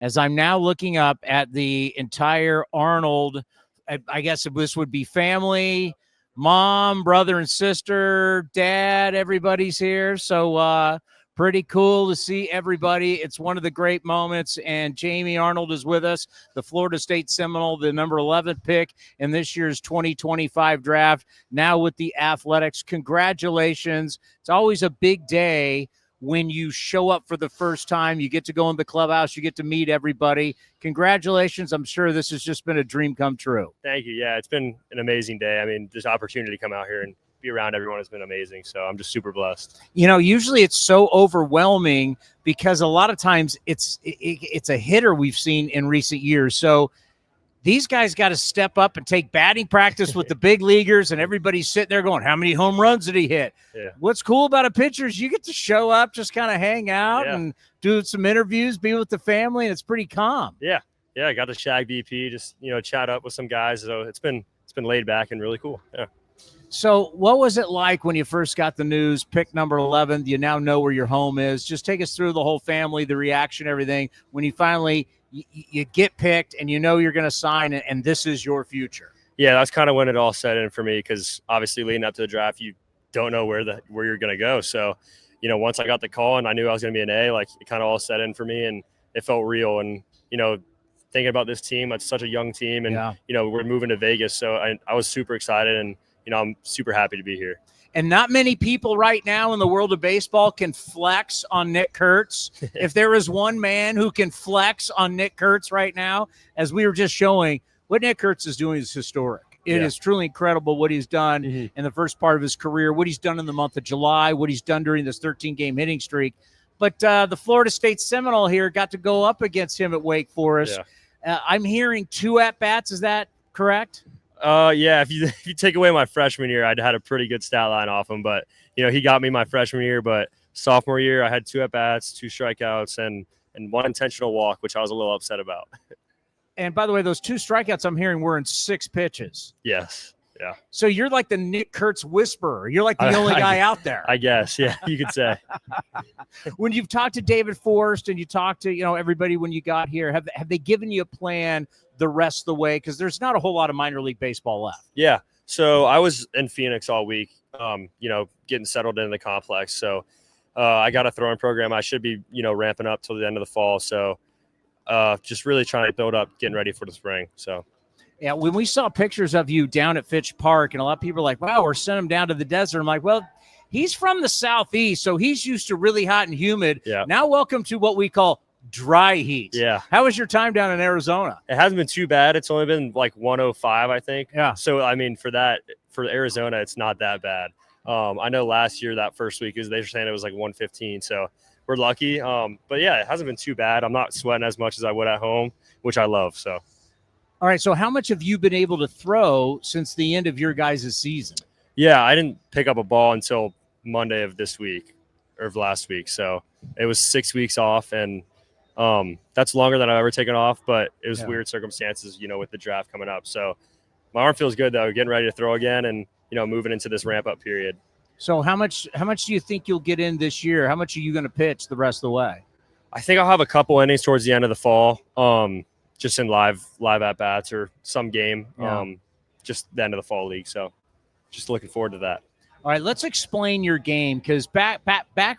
as I'm now looking up at the entire Arnold, I guess this would be family, mom, brother and sister, dad, everybody's here. So pretty cool to see everybody. It's one of the great moments, and Jamie Arnold is with us, the Florida State Seminole, the number 11 pick in this year's 2025 draft, now with the Athletics. Congratulations. It's always a big day when you show up for the first time. You get to go in the clubhouse, you get to meet everybody. Congratulations. I'm sure this has just been a dream come true. Thank you. Yeah, it's been an amazing day. I mean, this opportunity to come out here and be around everyone has been amazing. So I'm just super blessed. You know, usually it's so overwhelming because a lot of times it's a hitter we've seen in recent years. So these guys got to step up and take batting practice with the big leaguers, and everybody's sitting there going, how many home runs did he hit? Yeah. What's cool about a pitcher is you get to show up, just kind of hang out and do some interviews, be with the family, and it's pretty calm. Yeah. Yeah, I got to shag BP, just, chat up with some guys. So it's been laid back and really cool. Yeah. So what was it like when you first got the news, pick number 11, you now know where your home is? Just take us through the whole family, the reaction, everything, when you finally – you get picked and you know you're going to sign it and this is your future. Yeah, that's kind of when it all set in for me, because obviously leading up to the draft, you don't know where you're going to go. So, once I got the call and I knew I was going to be an A, like it kind of all set in for me and it felt real. And, thinking about this team, it's such a young team and, we're moving to Vegas. So I was super excited and, I'm super happy to be here. And not many people right now in the world of baseball can flex on Nick Kurtz. If there is one man who can flex on Nick Kurtz right now, as we were just showing, what Nick Kurtz is doing is historic. It is truly incredible what he's done in the first part of his career, what he's done in the month of July, what he's done during this 13-game hitting streak. But the Florida State Seminole here got to go up against him at Wake Forest. Yeah. I'm hearing 2 at-bats. Is that correct? Yeah, if you take away my freshman year, I'd had a pretty good stat line off him, but he got me my freshman year, but sophomore year I had 2 at-bats, 2 strikeouts and 1 intentional walk, which I was a little upset about. And by the way, those 2 strikeouts I'm hearing were in 6 pitches. Yes. Yeah. So you're like the Nick Kurtz whisperer. You're like the only guy out there. I guess. Yeah, you could say. When you've talked to David Forrest and you talked to, everybody when you got here, have they given you a plan the rest of the way? Because there's not a whole lot of minor league baseball left. Yeah. So I was in Phoenix all week, getting settled in the complex. So I got a throwing program. I should be, ramping up till the end of the fall. So just really trying to build up, getting ready for the spring. So. Yeah, when we saw pictures of you down at Fitch Park, and a lot of people are like, wow, we're sending him down to the desert. I'm like, well, he's from the Southeast, so he's used to really hot and humid. Yeah. Now welcome to what we call dry heat. Yeah. How was your time down in Arizona? It hasn't been too bad. It's only been like 105, I think. Yeah. So, I mean, for Arizona, it's not that bad. I know last year, that first week, they were saying it was like 115, so we're lucky. But, yeah, it hasn't been too bad. I'm not sweating as much as I would at home, which I love, so. All right, so how much have you been able to throw since the end of your guys' season? Yeah, I didn't pick up a ball until Monday of this week or of last week. So it was 6 weeks off, and that's longer than I've ever taken off, but it was weird circumstances, with the draft coming up. So my arm feels good, though, getting ready to throw again and, moving into this ramp-up period. So how much do you think you'll get in this year? How much are you going to pitch the rest of the way? I think I'll have a couple innings towards the end of the fall. Just in live at-bats or some game, just the end of the fall league. So just looking forward to that. All right, let's explain your game, because back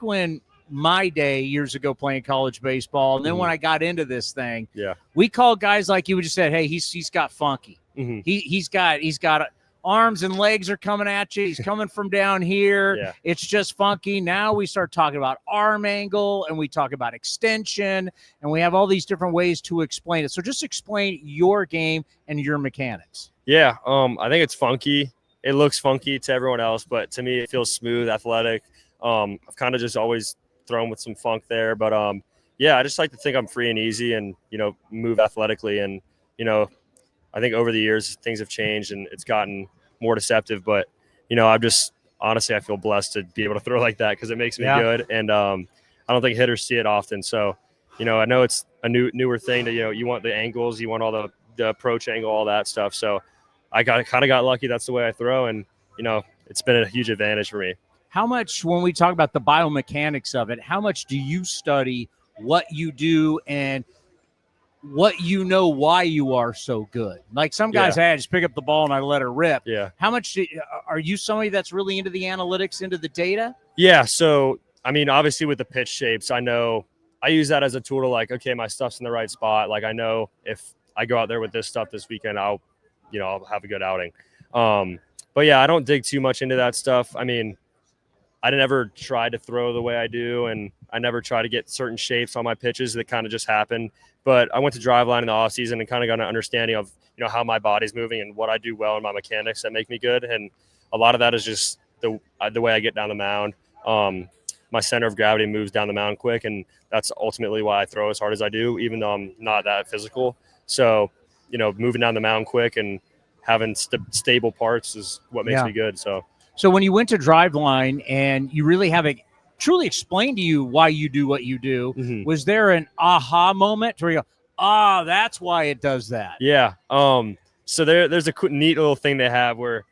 when my day years ago playing college baseball, and then when I got into this thing, we called guys like you. We just said, hey, he's got funky. He's got arms and legs are coming at you. He's coming from down here. Yeah. It's just funky. Now we start talking about arm angle, and we talk about extension, and we have all these different ways to explain it. So just explain your game and your mechanics. Yeah, I think it's funky. It looks funky to everyone else, but to me it feels smooth, athletic. I've kind of just always thrown with some funk there. But, I just like to think I'm free and easy and, move athletically. And, I think over the years things have changed and it's gotten more deceptive, but I'm just honestly I feel blessed to be able to throw like that because it makes me good, and I don't think hitters see it often. So I know it's a newer thing to you want the angles, you want all the approach angle, all that stuff. So I kind of got lucky. That's the way I throw, and it's been a huge advantage for me. How much, when we talk about the biomechanics of it, how much do you study what you do? And what you know why you are so good. Like some guys, hey, I just pick up the ball and I let her rip. Yeah. How much are you somebody that's really into the analytics, into the data? Yeah. So, I mean, obviously with the pitch shapes, I know I use that as a tool to like, okay, my stuff's in the right spot. Like I know if I go out there with this stuff this weekend, I'll have a good outing. But yeah, I don't dig too much into that stuff. I mean, I never try to throw the way I do, and I never try to get certain shapes on my pitches that kind of just happen. But I went to Driveline in the off season and kind of got an understanding of, how my body's moving and what I do well in my mechanics that make me good. And a lot of that is just the way I get down the mound. My center of gravity moves down the mound quick, and that's ultimately why I throw as hard as I do, even though I'm not that physical. So, moving down the mound quick and having stable parts is what makes me good. So when you went to Driveline and you really haven't truly explained to you why you do what you do, was there an aha moment where you go, that's why it does that? Yeah. So there's a neat little thing they have where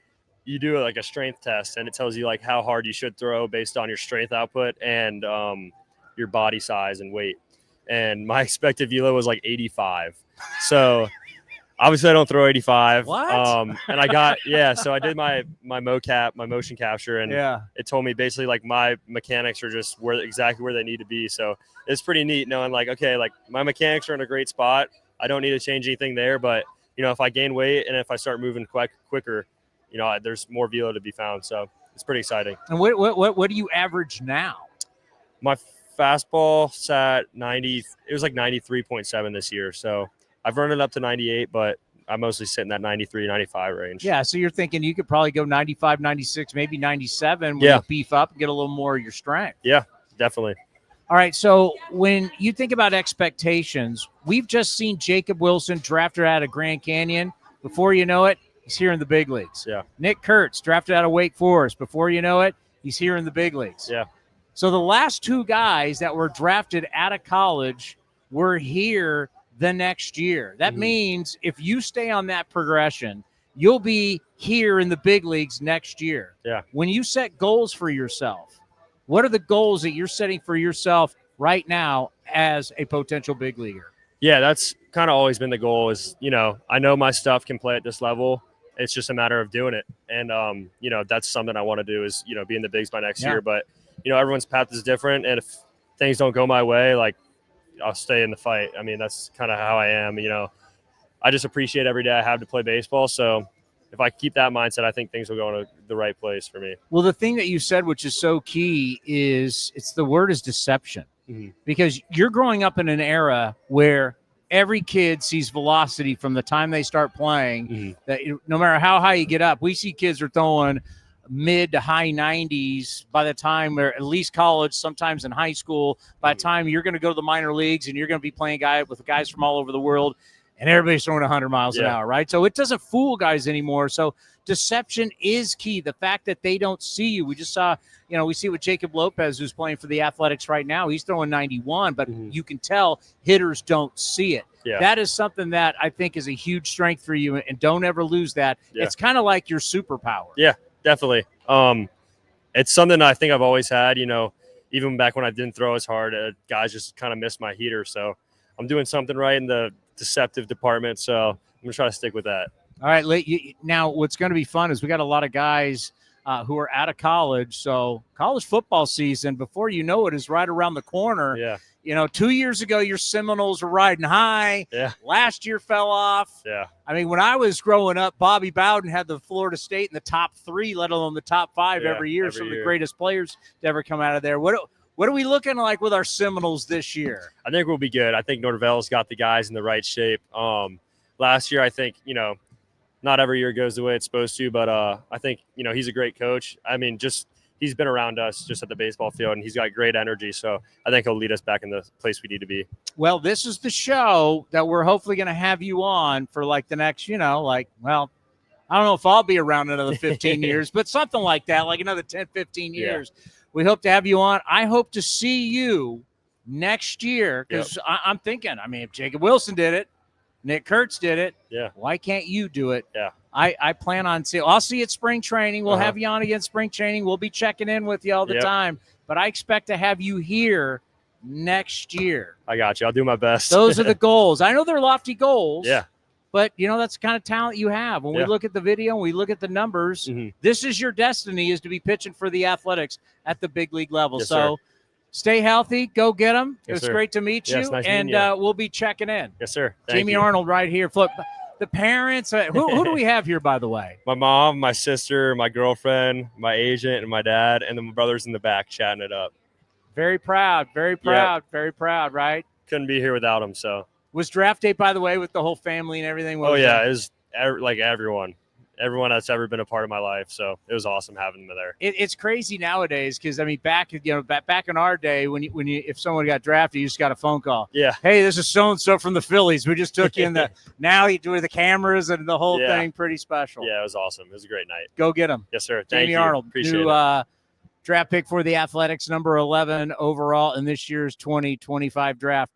you do like a strength test, and it tells you like how hard you should throw based on your strength output and your body size and weight. And my expected velo was like 85. So obviously I don't throw 85. What? And I got, so I did my mocap, my motion capture, and it told me basically like my mechanics are just exactly where they need to be. So it's pretty neat knowing like, okay, like my mechanics are in a great spot. I don't need to change anything there, but if I gain weight and if I start moving quicker, there's more velo to be found. So it's pretty exciting. And what do you average now? My fastball sat 90. It was like 93.7 this year. So I've run it up to 98, but I mostly sit in that 93, 95 range. Yeah, so you're thinking you could probably go 95, 96, maybe 97 when you beef up and get a little more of your strength. Yeah, definitely. All right, so when you think about expectations, we've just seen Jacob Wilson drafted out of Grand Canyon. Before you know it, he's here in the big leagues. Yeah. Nick Kurtz drafted out of Wake Forest. Before you know it, he's here in the big leagues. Yeah. So the last two guys that were drafted out of college were here the next year. That means if you stay on that progression, you'll be here in the big leagues next year. Yeah. When you set goals for yourself, what are the goals that you're setting for yourself right now as a potential big leaguer? Yeah, that's kind of always been the goal is, I know my stuff can play at this level. It's just a matter of doing it. And, that's something I want to do is, be in the bigs by next year. But, everyone's path is different. And if things don't go my way, like, I'll stay in the fight. I mean, that's kind of how I am. I just appreciate every day I have to play baseball. So if I keep that mindset, I think things will go in the right place for me. Well, the thing that you said, which is so key, is the word is deception. Because you're growing up in an era where every kid sees velocity from the time they start playing. That no matter how high you get up, we see kids are throwing mid to high 90s by the time they're at least college, sometimes in high school. By the time you're going to go to the minor leagues and you're going to be playing with guys from all over the world, and everybody's throwing 100 miles an hour, right? So it doesn't fool guys anymore. So deception is key. The fact that they don't see you. We just saw, we see with Jacob Lopez, who's playing for the Athletics right now. He's throwing 91, but you can tell hitters don't see it. Yeah. That is something that I think is a huge strength for you, and don't ever lose that. Yeah. It's kind of like your superpower. Yeah, definitely. It's something I think I've always had, even back when I didn't throw as hard, guys just kind of missed my heater. So I'm doing something right in the deceptive department. So I'm going to try to stick with that. All right. Now, what's going to be fun is we got a lot of guys who are out of college. So college football season, before you know it, is right around the corner. Yeah. 2 years ago, your Seminoles were riding high. Yeah. Last year fell off. Yeah. I mean, when I was growing up, Bobby Bowden had the Florida State in the top 3, let alone the top 5 every year. Some of the greatest players to ever come out of there. What are we looking like with our Seminoles this year? I think we'll be good. I think Norvell's got the guys in the right shape. Last year, I think, not every year goes the way it's supposed to, but I think, he's a great coach. I mean, he's been around us just at the baseball field, and he's got great energy. So I think he'll lead us back in the place we need to be. Well, this is the show that we're hopefully going to have you on for like the next, I don't know if I'll be around another 15 years, but something like that, like another 10, 15 years. Yeah. We hope to have you on. I hope to see you next year because I'm thinking, if Jacob Wilson did it, Nick Kurtz did it. Yeah. Why can't you do it? Yeah. I plan on seeing. I'll see you at spring training. We'll have you on again spring training. We'll be checking in with you all the time. But I expect to have you here next year. I got you. I'll do my best. Those are the goals. I know they're lofty goals. Yeah. But, that's the kind of talent you have. When we look at the video and we look at the numbers, this is your destiny, is to be pitching for the Athletics at the big league level. Yes, so stay healthy. Go get them. Yes, It was sir. great to meet you. Nice and meeting you. We'll be checking in. Yes, sir. Thank Jamie you. Arnold right here. Look, the parents. Who do we have here, by the way? My mom, my sister, my girlfriend, my agent, and my dad, and then my brother's in the back chatting it up. Very proud. Very proud. Very proud, right? Couldn't be here without them, so. Was draft day, by the way, with the whole family and everything? It was like everyone that's ever been a part of my life. So it was awesome having them there. It's crazy nowadays because back in our day when you if someone got drafted, you just got a phone call. Yeah. Hey, this is so and so from the Phillies. We just took you in the. Now you do the cameras and the whole thing. Pretty special. Yeah, it was awesome. It was a great night. Go get them. Yes, sir. Thank Jamie you. Arnold, Appreciate new it. Draft pick for the Athletics, number 11 overall in this year's 2025 draft.